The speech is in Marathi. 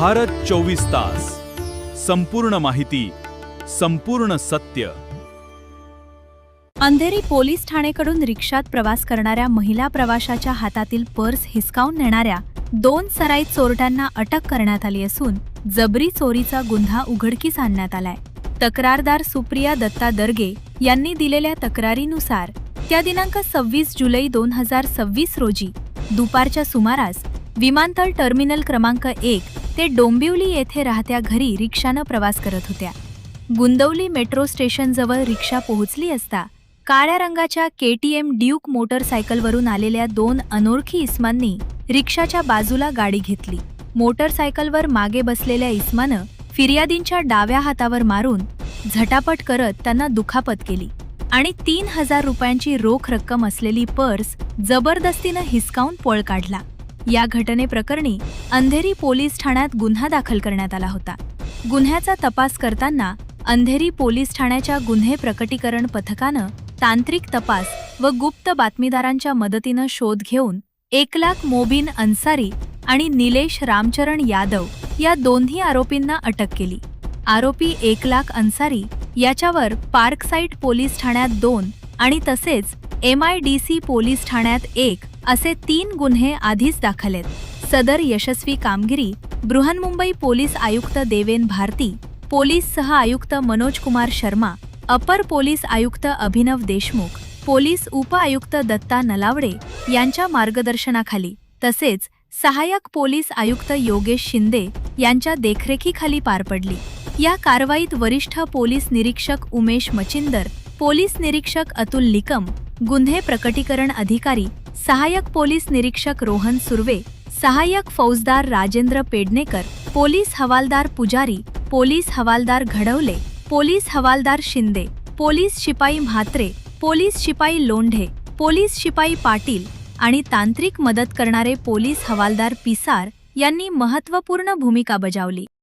भारत 24 तास, संपूर्ण माहिती, संपूर्ण सत्य. अंधेरी पोलीस ठाणेकडून रिक्षात प्रवास करणाऱ्या महिला प्रवाशाच्या हातातील पर्स हिसकावून नेणाऱ्या 2 सराईत चोरट्यांना अटक करण्यात आली असून जबरी चोरीचा गुन्हा उघडकीस आणण्यात आलाय. तक्रारदार सुप्रिया दत्ता दर्गे यांनी दिलेल्या तक्रारीनुसार त्या दिनांक 26 जुलै 2026 रोजी दुपारच्या सुमारास विमानतळ टर्मिनल क्रमांक 1 ते डोंबिवली येथे राहत्या घरी रिक्षानं प्रवास करत होत्या. गुंदवली मेट्रो स्टेशनजवळ रिक्षा पोहोचली असता काळ्या रंगाच्या KTM ड्यूक मोटरसायकलवरून आलेल्या 2 अनोळखी इसमांनी रिक्षाच्या बाजूला गाडी घेतली. मोटरसायकलवर मागे बसलेल्या इसमानं फिर्यादींच्या डाव्या हातावर मारून झटापट करत त्यांना दुखापत केली आणि 3000 रुपयांची रोख रक्कम असलेली पर्स जबरदस्तीनं हिसकावून पळ काढला. या घटनेप्रकरणी अंधेरी पोलीस ठाण्यात गुन्हा दाखल करण्यात आला होता. गुन्ह्याचा तपास करताना अंधेरी पोलीस ठाण्याच्या गुन्हे प्रकटीकरण पथकानं तांत्रिक तपास व गुप्त बातमीदारांच्या मदतीनं शोध घेऊन 1,00,000 मोबिन अन्सारी आणि निलेश रामचरण यादव या दोन्ही आरोपींना अटक केली. आरोपी 1,00,000 अन्सारी याच्यावर पार्कसाईड पोलीस ठाण्यात 2 आणि तसेच MIDC पोलीस ठाण्यात 1 असे 3 गुन्हे आधीच दाखल आहेत. सदर यशस्वी कामगिरी बृहन्मुंबई पोलीस आयुक्त देवेन भारती, पोलीस सह आयुक्त मनोज कुमार शर्मा, अपर पोलीस आयुक्त अभिनव देशमुख, पोलीस उप आयुक्त दत्ता नलावडे यांच्या मार्गदर्शनाखाली तसेच सहाय्यक पोलीस आयुक्त योगेश शिंदे यांच्या देखरेखीखाली पार पडली. या कारवाईत वरिष्ठ पोलीस निरीक्षक उमेश मचिंदर, पोलीस निरीक्षक अतुल निकम, गुन्हे प्रकटीकरण अधिकारी सहाय्यक पोलीस निरीक्षक रोहन सुर्वे, सहाय्यक फौजदार राजेंद्र पेडणेकर, पोलीस हवालदार पुजारी, पोलीस हवालदार घडवले, पोलीस हवालदार शिंदे, पोलीस शिपाई म्हात्रे, पोलीस शिपाई लोंढे, पोलीस शिपाई पाटील आणि तांत्रिक मदत करणारे पोलीस हवालदार पिसार यांनी महत्त्वपूर्ण भूमिका बजावली.